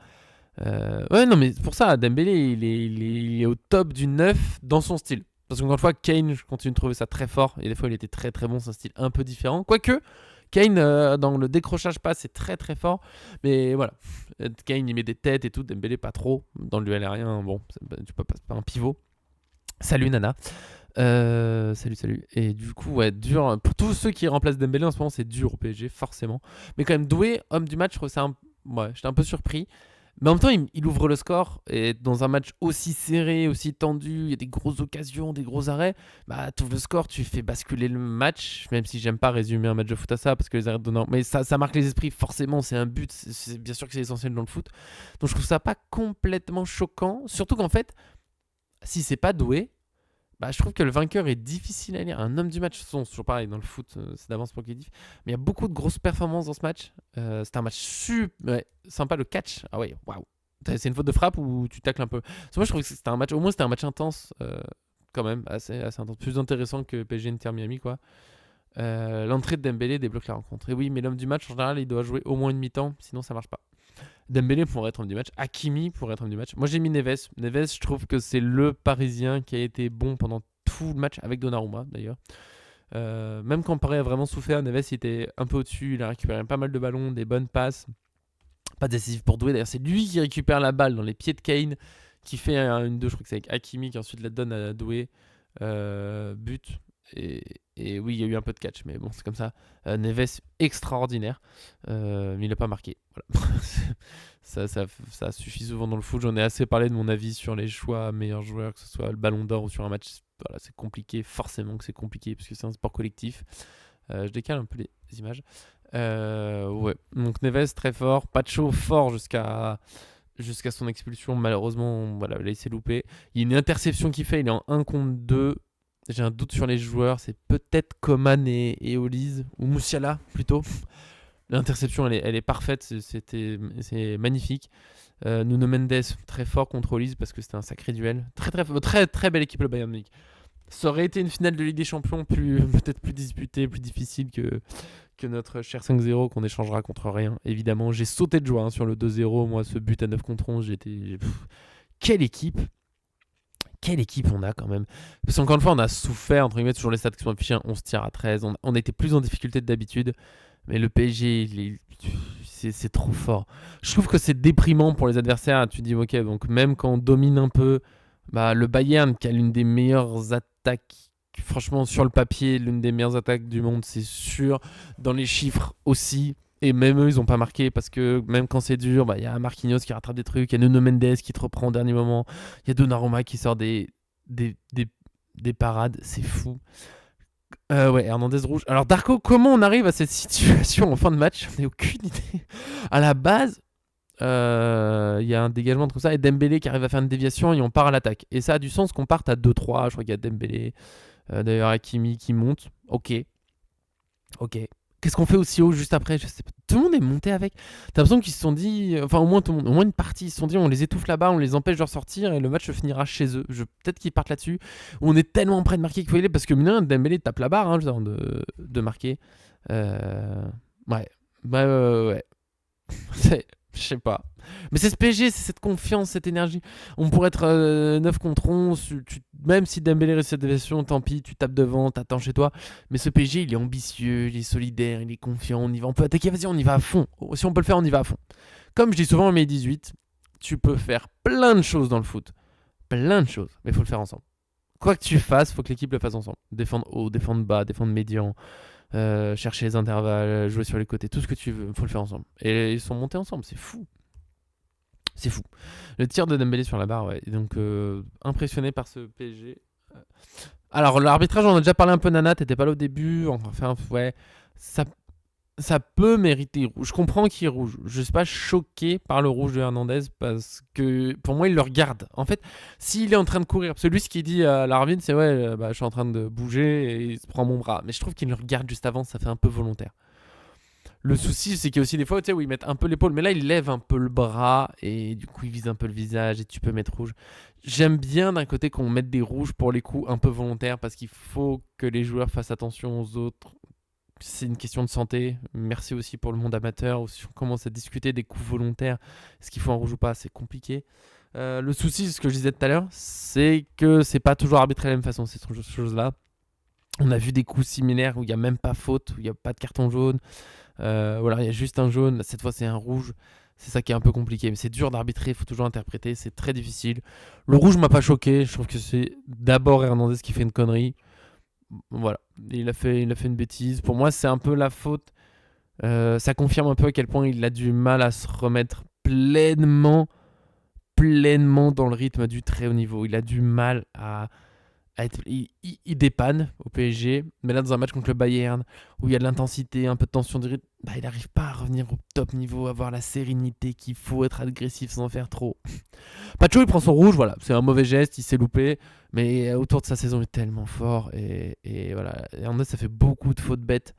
Ouais, non, mais pour ça, Dembélé, il est au top du 9 dans son style. Parce qu'encore une fois, Kane, je continue de trouver ça très fort. Et des fois, il était très très bon, c'est un style un peu différent. Quoique, Kane, dans le décrochage passe, c'est très très fort. Mais voilà, Kane, il met des têtes et tout. Dembélé, pas trop. Dans le duel aérien, bon, tu peux pas, c'est pas un pivot. Salut Nana. Salut. Et du coup, ouais, dur. Pour tous ceux qui remplacent Dembélé en ce moment, c'est dur au PSG, forcément. Mais quand même, Doué, homme du match, je trouve ça ouais, j'étais un peu surpris. Mais en même temps, il ouvre le score. Et dans un match aussi serré, aussi tendu, il y a des grosses occasions, des gros arrêts. Bah, tu ouvres le score, tu fais basculer le match. Même si j'aime pas résumer un match de foot à ça, parce que les arrêts donnants. Mais ça marque les esprits, forcément, c'est un but. Bien sûr que c'est essentiel dans le foot. Donc je trouve ça pas complètement choquant. Surtout qu'en fait, si c'est pas Doué, bah, je trouve que le vainqueur est difficile à lire. Un homme du match, c'est toujours pareil dans le foot, c'est d'avance pour qu'il dit. Mais il y a beaucoup de grosses performances dans ce match. C'était un match super ouais, sympa, le catch. Ah ouais, waouh. C'est une faute de frappe ou tu tacles un peu. Moi, je trouve que c'était un match, au moins c'était un match intense, quand même, assez intense. Plus intéressant que PSG Inter Miami, quoi. L'entrée de Dembélé débloque la rencontre. Et oui, mais l'homme du match, en général, il doit jouer au moins une mi-temps, sinon ça marche pas. Dembélé pourrait être homme du match. Hakimi pourrait être homme du match. Moi, j'ai mis Neves. Neves, je trouve que c'est le Parisien qui a été bon pendant tout le match, avec Donnarumma d'ailleurs. Même quand Paris a vraiment souffert, Neves il était un peu au-dessus. Il a récupéré pas mal de ballons, des bonnes passes. Pas décisif pour Doué. D'ailleurs, c'est lui qui récupère la balle dans les pieds de Kane, qui fait une 2 je crois que c'est avec Hakimi, qui ensuite la donne à Doué. But. Et oui, il y a eu un peu de catch, mais bon, c'est comme ça. Neves, extraordinaire, mais il n'a pas marqué. Voilà. ça suffit souvent dans le foot. J'en ai assez parlé de mon avis sur les choix meilleurs joueurs, que ce soit le Ballon d'Or ou sur un match. Voilà, c'est compliqué, forcément que c'est compliqué, parce que c'est un sport collectif. Je décale un peu les images. Ouais, donc Neves, très fort. Pacho, fort jusqu'à son expulsion. Malheureusement, voilà, là, il s'est loupé. Il y a une interception qu'il fait, il est en 1 contre 2. J'ai un doute sur les joueurs, c'est peut-être Coman et Olise, ou Moussiala plutôt. L'interception, elle est parfaite, c'est magnifique. Nuno Mendes, très fort contre Olise parce que c'était un sacré duel. Très belle équipe le Bayern Munich. Ça aurait été une finale de Ligue des Champions peut-être plus disputée, plus difficile que notre cher 5-0 qu'on échangera contre rien. Évidemment, j'ai sauté de joie sur le 2-0. Moi, ce but à 9 contre 11, quelle équipe! Quelle équipe on a quand même. Parce qu'encore une fois, on a souffert, entre guillemets, sur les stats qui sont affichés, 11 tirs à 13. On était plus en difficulté que d'habitude. Mais le PSG, c'est trop fort. Je trouve que c'est déprimant pour les adversaires. Tu dis, ok, donc même quand on domine un peu, Bah, le Bayern qui a l'une des meilleures attaques, franchement sur le papier, l'une des meilleures attaques du monde, c'est sûr. Dans les chiffres aussi. Et même eux, ils ont pas marqué parce que même quand c'est dur, bah, y a Marquinhos qui rattrape des trucs, il y a Nuno Mendes qui te reprend au dernier moment, il y a Donnarumma qui sort des, des, des parades, c'est fou. Ouais, Hernandez rouge. Alors Darko, comment on arrive à cette situation en fin de match? J'en ai aucune idée. À la base, il y a un dégagement comme ça et Dembélé qui arrive à faire une déviation et on part à l'attaque. Et ça a du sens qu'on parte à 2-3. Je crois qu'il y a Dembélé, d'ailleurs Hakimi qui monte. Ok, ok. Qu'est-ce qu'on fait aussi haut juste après? Je sais pas. Tout le monde est monté avec. T'as l'impression qu'ils se sont dit, enfin au moins tout le monde, au moins une partie, ils se sont dit on les étouffe là-bas, on les empêche de ressortir et le match se finira chez eux. Peut-être qu'ils partent là-dessus. Ou on est tellement près de marquer qu'il faut y aller parce que mine de rien, Dembélé tape la barre avant de marquer. Euh, ouais, ouais. Je sais pas. Mais c'est ce PSG, c'est cette confiance, cette énergie. On pourrait être 9 contre 11. Même si Dembélé réussit cette déviation, tant pis, tu tapes devant, t'attends chez toi. Mais ce PSG, il est ambitieux, il est solidaire, il est confiant. On y va, on peut attaquer, vas-y, on y va à fond. Si on peut le faire, on y va à fond. Comme je dis souvent en mai 18, tu peux faire plein de choses dans le foot. Plein de choses. Mais il faut le faire ensemble. Quoi que tu fasses, il faut que l'équipe le fasse ensemble. Défendre haut, défendre bas, défendre médian. Chercher les intervalles, jouer sur les côtés, tout ce que tu veux, faut le faire ensemble. Et ils sont montés ensemble, c'est fou. C'est fou. Le tir de Dembélé sur la barre, ouais. Et donc, impressionné par ce PSG. Alors, l'arbitrage, on en a déjà parlé un peu, Nana, t'étais pas là au début. Enfin, ouais. Ça, ça peut mériter rouge. Je comprends qu'il est rouge. Je suis pas choqué par le rouge de Hernandez parce que pour moi, il le regarde. En fait, s'il est en train de courir, parce que lui, ce qu'il dit à l'arbitre, c'est ouais, bah, je suis en train de bouger et il se prend mon bras. Mais je trouve qu'il le regarde juste avant, ça fait un peu volontaire. Le souci, c'est qu'il y a aussi des fois où ils mettent un peu l'épaule, mais là, il lève un peu le bras et du coup, il vise un peu le visage et tu peux mettre rouge. J'aime bien d'un côté qu'on mette des rouges pour les coups un peu volontaires parce qu'il faut que les joueurs fassent attention aux autres. C'est une question de santé. Merci aussi pour le monde amateur où si on commence à discuter des coups volontaires, est-ce qu'il faut un rouge ou pas, c'est compliqué. Le souci, ce que je disais tout à l'heure, c'est que c'est pas toujours arbitré de la même façon, ces choses-là. On a vu des coups similaires où il n'y a même pas faute, où il n'y a pas de carton jaune. Voilà, il y a juste un jaune. Cette fois, c'est un rouge. C'est ça qui est un peu compliqué. Mais c'est dur d'arbitrer, il faut toujours interpréter. C'est très difficile. Le rouge m'a pas choqué. Je trouve que c'est d'abord Hernandez qui fait une connerie. Voilà, il a fait une bêtise. Pour moi, c'est un peu la faute. Ça confirme un peu à quel point il a du mal à se remettre pleinement dans le rythme du très haut niveau. Il a du mal à être, il dépanne au PSG, mais là dans un match contre le Bayern où il y a de l'intensité, un peu de tension de rythme, bah, il n'arrive pas à revenir au top niveau, avoir la sérénité qu'il faut, être agressif sans en faire trop. Pacho il prend son rouge, voilà, c'est un mauvais geste, il s'est loupé, mais autour de sa saison il est tellement fort et voilà. Et en fait, ça fait beaucoup de fautes bêtes.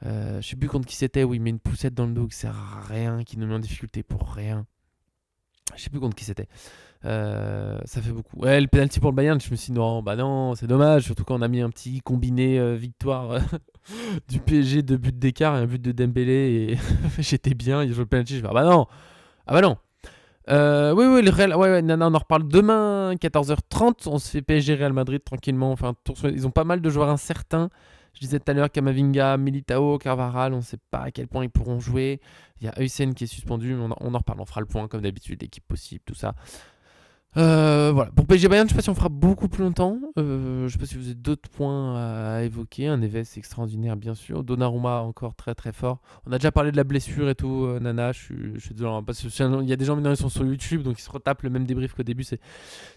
Je sais plus contre qui c'était où il met une poussette dans le dos qui sert à rien, qui nous met en difficulté pour rien. Je sais plus contre qui c'était. Ça fait beaucoup. Ouais, le penalty pour le Bayern, je me suis dit non, bah non, c'est dommage. Surtout quand on a mis un petit combiné victoire du PSG, 2 buts d'écart et un but de Dembélé. Et j'étais bien, il joue le penalty. Je vais ah bah non, ah bah non. Oui, le Real, ouais, Nana, on en reparle demain, 14h30. On se fait PSG Real Madrid tranquillement. Enfin, ils ont pas mal de joueurs incertains. Je disais tout à l'heure Kamavinga, Militao, Carvajal, on ne sait pas à quel point ils pourront jouer. Il y a Heusen qui est suspendu, mais on en reparle. On fera le point comme d'habitude, l'équipe possible, tout ça. Voilà. Pour PSG Bayern, je ne sais pas si on fera beaucoup plus longtemps. Je ne sais pas si vous avez d'autres points à évoquer. Un Neves extraordinaire, bien sûr. Donnarumma encore très très fort. On a déjà parlé de la blessure et tout, Nana. Je suis désolé, hein, parce qu'il y a des gens maintenant ils sont sur YouTube, donc ils se retapent le même débrief qu'au début.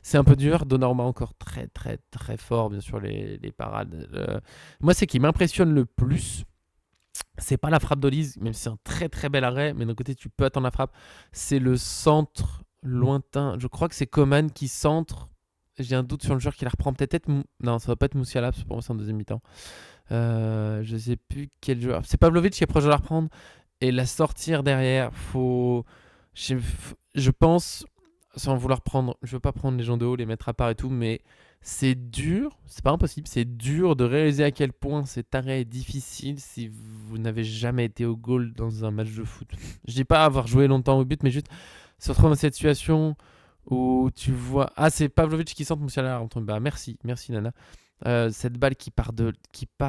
C'est un peu dur. Donnarumma encore très très très fort, bien sûr, les parades. Moi, c'est qui m'impressionne le plus. C'est pas la frappe d'Olise, même si c'est un très très bel arrêt, mais d'un côté tu peux attendre la frappe. C'est le centre lointain. Je crois que c'est Coman qui centre. J'ai un doute sur le joueur qui la reprend. Peut-être. Non, ça va pas être Moussiala, parce que pour moi c'est en deuxième mi-temps. Je sais plus quel joueur. C'est Pavlovic qui est proche de la reprendre. Et la sortir derrière, faut. Je pense, sans vouloir prendre. Je veux pas prendre les gens de haut, les mettre à part et tout, mais c'est dur, c'est pas impossible, c'est dur de réaliser à quel point cet arrêt est difficile si vous n'avez jamais été au goal dans un match de foot. Je dis pas avoir joué longtemps au but, mais juste se retrouver dans cette situation où tu vois... Ah, c'est Pavlovic qui centre Moussiala. Bah, merci Nana. Cette balle qui part,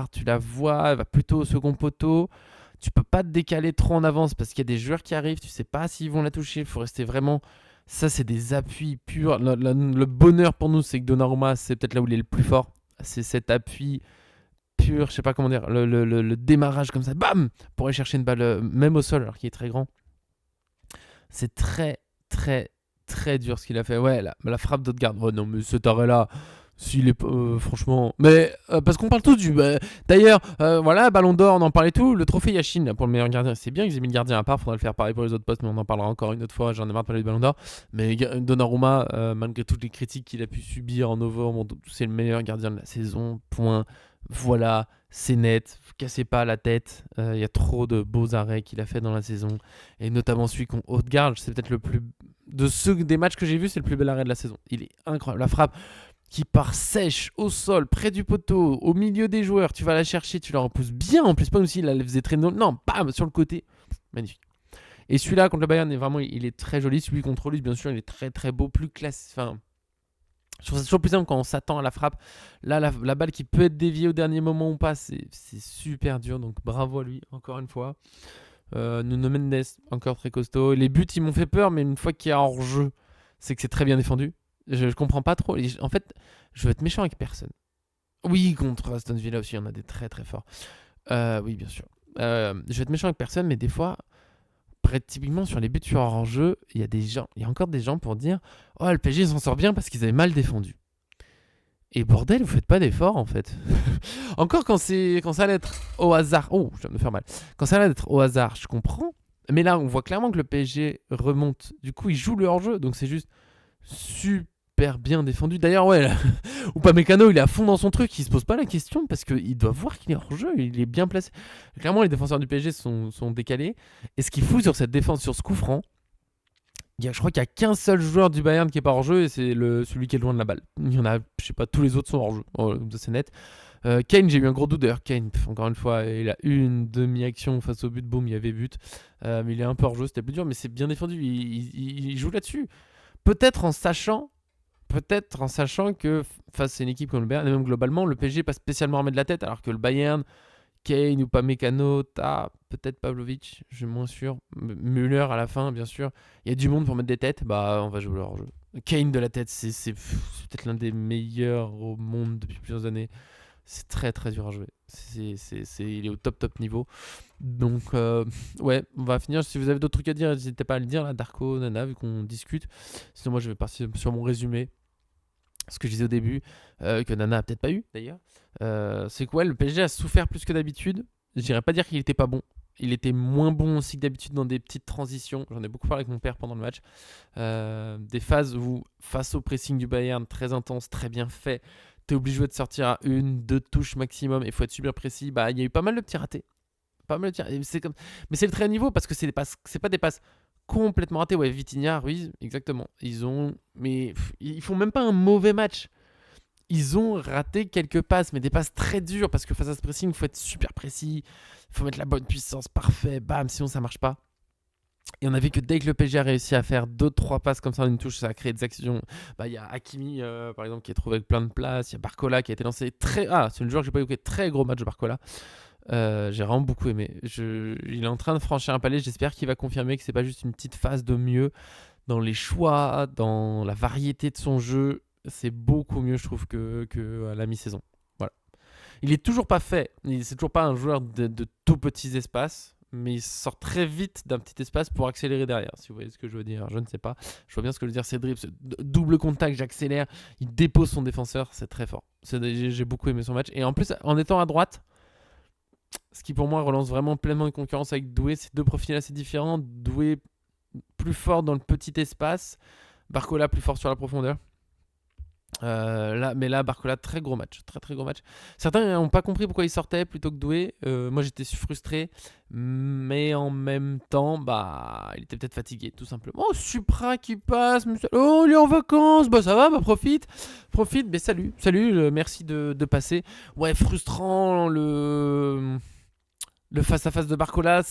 tu la vois, elle va plutôt au second poteau. Tu peux pas te décaler trop en avance parce qu'il y a des joueurs qui arrivent, tu sais pas s'ils vont la toucher, il faut rester vraiment Ça, c'est des appuis purs. Le bonheur pour nous, c'est que Donnarumma, c'est peut-être là où il est le plus fort. C'est cet appui pur, je sais pas comment dire, le démarrage comme ça, bam, pour aller chercher une balle, même au sol, alors qu'il est très grand. C'est très, très, très dur ce qu'il a fait. Ouais, la frappe d'Odegaard. Oh non, mais cet arrêt-là, s'il est franchement. Mais parce qu'on parle tous du. D'ailleurs, voilà, Ballon d'Or, on en parlait tout. Le trophée Yashin là, pour le meilleur gardien, c'est bien qu'ils aient mis le gardien à part. Faudra le faire pareil pour les autres postes, mais on en parlera encore une autre fois. J'en ai marre de parler du Ballon d'Or. Mais Donnarumma, malgré toutes les critiques qu'il a pu subir en novembre, c'est le meilleur gardien de la saison. Point. Voilà, c'est net. Cassez pas la tête. Il y a trop de beaux arrêts qu'il a fait dans la saison. Et notamment celui qu'on Haute-Garde, c'est peut-être le plus. De ceux des matchs que j'ai vus, c'est le plus bel arrêt de la saison. Il est incroyable. La frappe qui part sèche au sol, près du poteau, au milieu des joueurs. Tu vas la chercher, tu la repousses bien. En plus, pas aussi, il la faisait traîner. Non, bam, sur le côté. Magnifique. Et celui-là contre le Bayern, il est très joli. Celui contre lui, bien sûr, il est très très beau, plus classe. Enfin, je trouve ça toujours plus simple quand on s'attend à la frappe. Là, la balle qui peut être déviée au dernier moment ou pas, c'est super dur. Donc bravo à lui, encore une fois. Nuno Mendes, encore très costaud. Les buts, ils m'ont fait peur, mais une fois qu'il y a hors-jeu, c'est que c'est très bien défendu. Je comprends pas trop. En fait, je veux être méchant avec personne. Oui, contre Aston Villa aussi, il y en a des très très forts. Oui, bien sûr. Je vais être méchant avec personne, mais des fois, typiquement sur les buts sur hors-jeu, il y a encore des gens pour dire oh, le PSG s'en sort bien parce qu'ils avaient mal défendu. Et bordel, vous faites pas d'efforts en fait. Encore quand ça allait être au hasard. Oh, je viens de me faire mal. Quand ça allait être au hasard, je comprends. Mais là, on voit clairement que le PSG remonte. Du coup, il joue le hors-jeu. Donc c'est juste super bien défendu. D'ailleurs, ouais, Upamecano, il est à fond dans son truc. Il se pose pas la question parce qu'il doit voir qu'il est hors-jeu. Il est bien placé. Clairement, les défenseurs du PSG sont décalés. Et ce qu'il fout sur cette défense, sur ce coup franc, je crois qu'il n'y a qu'un seul joueur du Bayern qui est pas hors jeu et c'est celui qui est loin de la balle. Il y en a, je sais pas, tous les autres sont hors jeu. Oh, c'est net. Kane, j'ai eu un gros doute d'ailleurs. Kane, encore une fois, il a eu une demi-action face au but, boum, il y avait but. Mais il est un peu hors jeu, c'était plus dur, mais c'est bien défendu. Il joue là-dessus. Peut-être en sachant que face à une équipe comme le Bayern, et même globalement, le PSG pas spécialement armé de la tête, alors que le Bayern, Kane ou pas Mécano, peut-être Pavlovic, je suis moins sûr. Müller à la fin, bien sûr. Il y a du monde pour mettre des têtes, bah on va jouer leur jeu. Kane de la tête, c'est peut-être l'un des meilleurs au monde depuis plusieurs années. C'est très très dur à jouer. Il est au top niveau. Donc ouais, on va finir. Si vous avez d'autres trucs à dire, n'hésitez pas à le dire là, Darko, Nana, vu qu'on discute. Sinon moi je vais partir sur mon résumé. Ce que je disais au début, que Nana a peut-être pas eu d'ailleurs, c'est que ouais, le PSG a souffert plus que d'habitude. Je dirais pas dire qu'il était pas bon. Il était moins bon aussi que d'habitude dans des petites transitions. J'en ai beaucoup parlé avec mon père pendant le match. Des phases où, face au pressing du Bayern, très intense, très bien fait, t'es obligé de sortir à 1-2 touches maximum et il faut être super précis. Bah, il y a eu pas mal de petits ratés. Pas mal de petits ratés. Mais c'est le très haut niveau parce que c'est pas des passes complètement raté. Ouais, Vitinha, Ruiz, exactement. Mais ils font même pas un mauvais match. Ils ont raté quelques passes, mais des passes très dures parce que face à ce pressing, il faut être super précis. Il faut mettre la bonne puissance, parfait, bam, sinon ça marche pas. Et on a vu que dès que le PSG a réussi à faire 2-3 passes comme ça en une touche, ça a créé des actions. Bah, il y a Hakimi, par exemple, qui est trouvé avec plein de places. Il y a Barcola qui a été lancé très. Ah, c'est une joueur que j'ai pas évoqué. Très gros match de Barcola. J'ai vraiment beaucoup aimé. Il est en train de franchir un palier. J'espère qu'il va confirmer que c'est pas juste une petite phase de mieux dans les choix, dans la variété de son jeu. C'est beaucoup mieux, je trouve, que à la mi-saison. Voilà. Il est toujours pas fait. C'est toujours pas un joueur de tout petits espaces, mais il sort très vite d'un petit espace pour accélérer derrière. Si vous voyez ce que je veux dire, je ne sais pas. Je vois bien ce que je veux dire. C'est dribble, double contact, j'accélère. Il dépose son défenseur, c'est très fort. J'ai beaucoup aimé son match. Et en plus, en étant à droite. Ce qui pour moi relance vraiment pleinement une concurrence avec Doué. C'est deux profils assez différents. Doué plus fort dans le petit espace. Barcola plus fort sur la profondeur. Mais là, Barcola, très gros match. Très très gros match. Certains n'ont pas compris pourquoi il sortait plutôt que Doué. Moi j'étais frustré. Mais en même temps, bah, il était peut-être fatigué tout simplement. Oh, Supra qui passe. Oh, il est en vacances. Bah ça va, bah profite. Mais salut. Merci de passer. Ouais, frustrant le face-à-face de Barcola,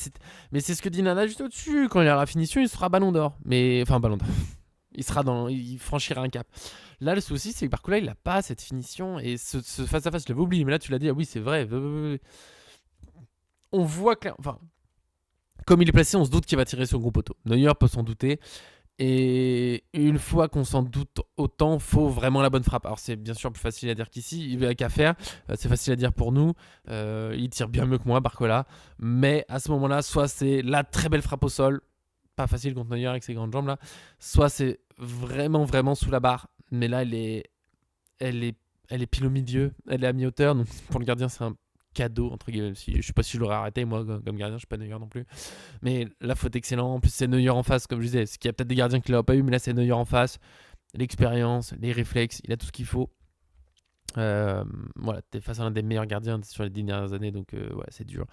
mais c'est ce que dit Nana juste au-dessus. Quand il a la finition, il sera ballon d'or. Enfin, ballon d'or. Il franchira un cap. Là, le souci, c'est que Barcola, il n'a pas cette finition. Et ce face-à-face, je l'avais oublié. Mais là, tu l'as dit, ah oui, c'est vrai. On voit clairement. Enfin, comme il est placé, on se doute qu'il va tirer sur le gros poteau. Neuer peut s'en douter. Et une fois qu'on s'en doute autant, faut vraiment la bonne frappe. Alors c'est bien sûr plus facile à dire qu'ici, il n'y a qu'à faire. C'est facile à dire pour nous. Il tire bien mieux que moi, Barcola. Mais à ce moment-là, soit c'est la très belle frappe au sol, pas facile contre Neuer avec ses grandes jambes là, soit c'est vraiment vraiment sous la barre. Mais là, elle est, elle est pile au milieu, elle est à mi-hauteur. Donc pour le gardien, c'est un cadeau entre guillemets. Je sais pas si je l'aurais arrêté moi comme gardien, je suis pas Neuer non plus. Mais la faute excellente. En plus, c'est Neuer en face, comme je disais. Parce qu'il y a peut-être des gardiens qui l'auraient pas eu, mais là, c'est Neuer en face. L'expérience, les réflexes, il a tout ce qu'il faut. Voilà, t'es face à l'un des meilleurs gardiens sur les 10 dernières années, donc ouais, c'est dur.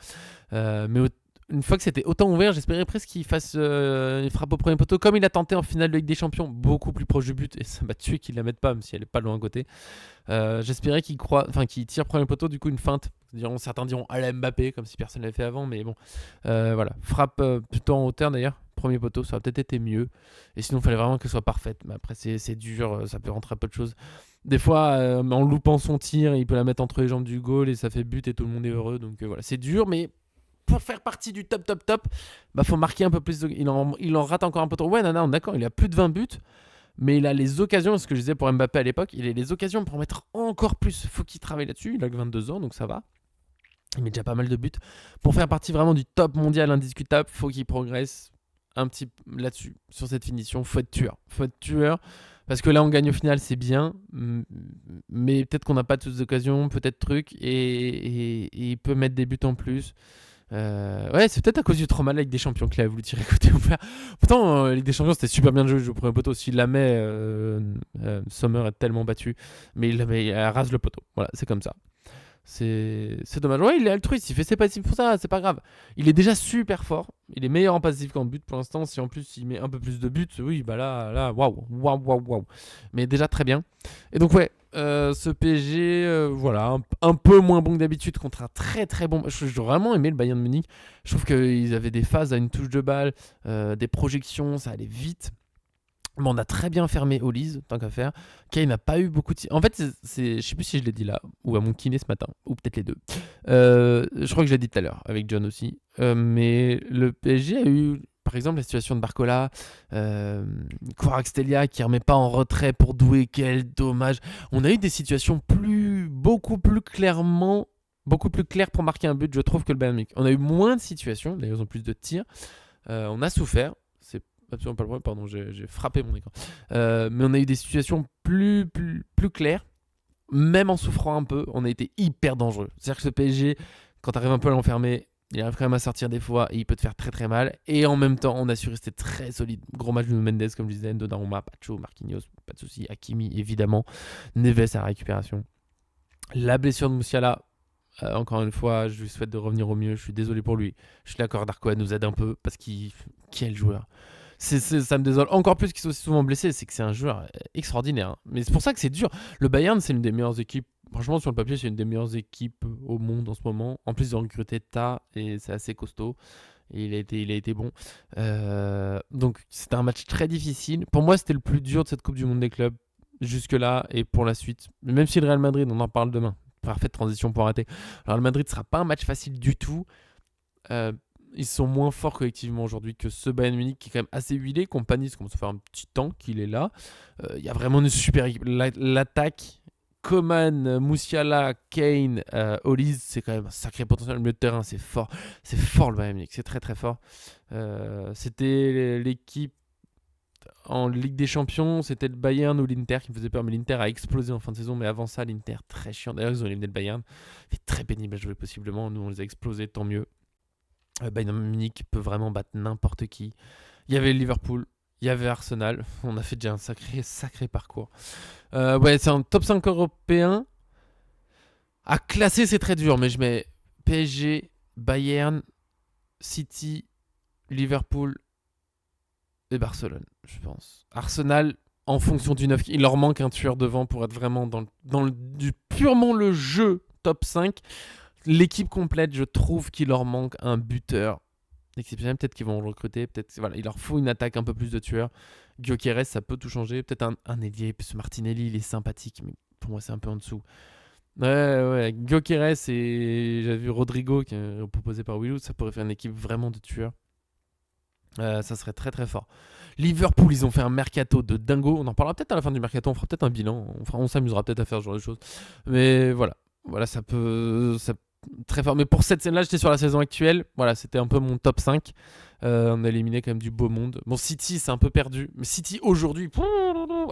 Mais une fois que c'était autant ouvert, j'espérais presque qu'il fasse une frappe au premier poteau, comme il a tenté en finale de Ligue des Champions, beaucoup plus proche du but, et ça m'a tué qu'il la mette pas, même si elle est pas loin à côté. J'espérais qu'il tire premier poteau, du coup une feinte. Certains diront à la Mbappé, comme si personne l'avait fait avant, mais bon, voilà, frappe plutôt en hauteur d'ailleurs. Premier poteau, ça aurait peut-être été mieux. Et sinon, il fallait vraiment qu'elle soit parfaite. Mais après, c'est dur, ça peut rentrer à peu de choses. Des fois, en loupant son tir, il peut la mettre entre les jambes du goal et ça fait but et tout le monde est heureux. Donc voilà, c'est dur, mais pour faire partie du top, bah faut marquer un peu plus. Il en rate encore un peu trop. Ouais, non, d'accord, il a plus de 20 buts, mais il a les occasions, ce que je disais pour Mbappé à l'époque, il a les occasions pour mettre encore plus. Faut qu'il travaille là-dessus. Il a que 22 ans, donc ça va. Il met déjà pas mal de buts. Pour faire partie vraiment du top mondial indiscutable, faut qu'il progresse un petit là-dessus, sur cette finition. Faut être tueur. Parce que là, on gagne au final, c'est bien. Mais peut-être qu'on n'a pas toutes les occasions, peut-être truc. Et il peut mettre des buts en plus. Ouais, c'est peut-être à cause du trauma de la Ligue des Champions qu'il a voulu tirer côté ouvert. Pourtant, Ligue des Champions, c'était super bien de jouer au premier poteau. S'il la met, Sommer est tellement battu. Mais il rase le poteau. Voilà, c'est comme ça. C'est dommage. Ouais, il est altruiste, il fait ses passifs pour ça, c'est pas grave. Il est déjà super fort. Il est meilleur en passif qu'en but pour l'instant. Si en plus il met un peu plus de buts, oui, bah là, waouh. Mais déjà très bien. Et donc, ouais, ce PSG, voilà, un peu moins bon que d'habitude contre un très très bon. J'ai vraiment aimé le Bayern de Munich. Je trouve qu'ils avaient des phases à une touche de balle, des projections, ça allait vite. Mais on a très bien fermé Olise, tant qu'à faire. Kane n'a pas eu beaucoup de... En fait, je sais plus si je l'ai dit là, ou à mon kiné ce matin, ou peut-être les deux. Je crois que je l'ai dit tout à l'heure, avec John aussi. Mais le PSG a eu, par exemple, la situation de Barcola, Kvaratskhelia qui ne remet pas en retrait pour Doué, quel dommage. On a eu des situations beaucoup plus claires pour marquer un but, je trouve, que le Bayern Munich. On a eu moins de situations, d'ailleurs, ils ont plus de tirs. On a souffert. C'est absolument pas le problème, pardon, j'ai frappé mon écran. Mais on a eu des situations plus claires, même en souffrant un peu, on a été hyper dangereux. C'est-à-dire que ce PSG, quand tu arrives un peu à l'enfermer, il arrive quand même à sortir des fois et il peut te faire très très mal. Et en même temps, on a su rester très solide. Gros match de Mendes, comme je disais, Donnarumma, Pacho, Marquinhos, pas de souci, Hakimi évidemment, Neves à la récupération. La blessure de Musiala, encore une fois, je lui souhaite de revenir au mieux. Je suis désolé pour lui. Je suis d'accord, Darko nous aide un peu parce qu'il. Quel joueur! Ça me désole encore plus qu'il soit aussi souvent blessé. C'est que c'est un joueur extraordinaire. Hein. Mais c'est pour ça que c'est dur. Le Bayern, c'est une des meilleures équipes. Franchement, sur le papier, c'est une des meilleures équipes au monde en ce moment. En plus, ils ont recruté Ta et c'est assez costaud. Et il a été bon. Donc, c'était un match très difficile. Pour moi, c'était le plus dur de cette Coupe du Monde des clubs jusque-là et pour la suite. Même si le Real Madrid, on en parle demain. Parfaite transition pour arrêter. Alors, le Madrid ne sera pas un match facile du tout. Ils sont moins forts collectivement aujourd'hui que ce Bayern Munich qui est quand même assez huilé. Compagnie, ça commence à faire un petit temps qu'il est là. Il y a vraiment une super équipe. L'attaque, Coman, Musiala, Kane, Olise, c'est quand même un sacré potentiel. Le milieu de terrain, c'est fort. C'est fort le Bayern Munich, c'est très très fort. C'était l'équipe en Ligue des Champions, c'était le Bayern ou l'Inter qui me faisait peur. Mais l'Inter a explosé en fin de saison. Mais avant ça, l'Inter, très chiant. D'ailleurs, ils ont éliminé le Bayern. C'est très pénible à jouer possiblement. Nous, on les a explosés, tant mieux. Bayern Munich peut vraiment battre n'importe qui. Il y avait Liverpool, il y avait Arsenal. On a fait déjà un sacré parcours. Ouais, c'est un top 5 européen. À classer, c'est très dur, mais je mets PSG, Bayern, City, Liverpool et Barcelone, je pense. Arsenal, en fonction du 9, il leur manque un tueur devant pour être vraiment purement le jeu top 5. L'équipe complète, je trouve qu'il leur manque un buteur exceptionnel. Peut-être qu'ils vont le recruter. Peut-être, voilà, il leur faut une attaque un peu plus de tueurs. Gyökeres, ça peut tout changer. Peut-être un ailier. Parce que Martinelli, il est sympathique, mais pour moi, c'est un peu en dessous. Ouais. Gyökeres et j'avais vu Rodrigo qui est proposé par Willou. Ça pourrait faire une équipe vraiment de tueurs. Ça serait très très fort. Liverpool, ils ont fait un mercato de dingo. On en parlera peut-être à la fin du mercato. On fera peut-être un bilan. On s'amusera peut-être à faire ce genre de choses. Mais voilà, ça peut, très fort. Mais pour cette scène-là, j'étais sur la saison actuelle. Voilà, c'était un peu mon top 5. On a éliminé quand même du beau monde. Bon, City, c'est un peu perdu. Mais City aujourd'hui,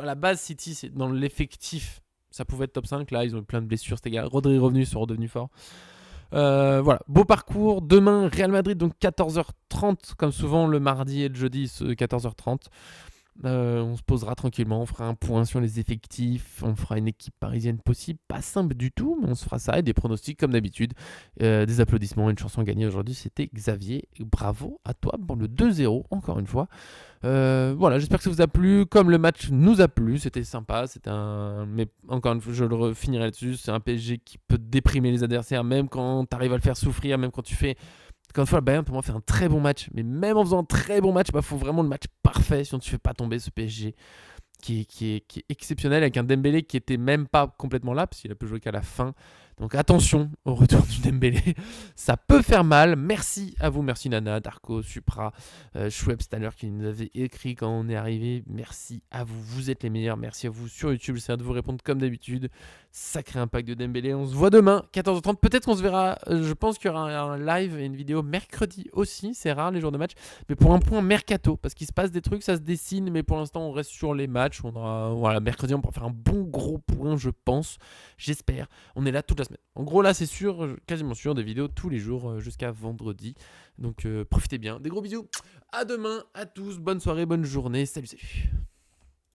à la base, City, c'est dans l'effectif. Ça pouvait être top 5. Là, ils ont eu plein de blessures. C'était gars. Rodri est revenu, ils sont redevenus forts. Voilà, beau parcours. Demain, Real Madrid, donc 14h30, comme souvent le mardi et le jeudi, 14h30. On se posera tranquillement, on fera un point sur les effectifs, on fera une équipe parisienne possible, pas simple du tout, mais on se fera ça et des pronostics comme d'habitude. Des applaudissements, une chanson gagnée aujourd'hui, c'était Xavier. Bravo à toi pour le 2-0, encore une fois. Voilà, j'espère que ça vous a plu. Comme le match nous a plu, c'était sympa. Mais encore une fois, je le finirai là-dessus. C'est un PSG qui peut déprimer les adversaires, même quand tu arrives à le faire souffrir, même quand tu fais. Encore une fois, le Bayern pour moi fait un très bon match. Mais même en faisant un très bon match, il faut vraiment le match parfait si on ne te fait pas tomber ce PSG qui est exceptionnel, avec un Dembélé qui était même pas complètement là, parce qu'il a pu jouer qu'à la fin. Donc attention au retour du Dembélé, ça peut faire mal. Merci à vous, merci Nana, Darko, Supra, Schweppes tout à l'heure qui nous avait écrit quand on est arrivé. Merci à vous, vous êtes les meilleurs. Merci à vous sur YouTube, j'essaierai de vous répondre comme d'habitude. Sacré impact de Dembélé. On se voit demain, 14h30. Peut-être qu'on se verra, je pense qu'il y aura un live et une vidéo mercredi aussi. C'est rare les jours de match, mais pour un point mercato, parce qu'il se passe des trucs, ça se dessine, mais pour l'instant on reste sur les matchs. On aura, voilà, mercredi on pourra faire un bon gros point, je pense, j'espère. On est là toute la semaine. En gros là c'est sûr, quasiment sûr, des vidéos tous les jours jusqu'à vendredi. Donc profitez bien. Des gros bisous. À demain à tous. Bonne soirée, bonne journée. Salut, salut.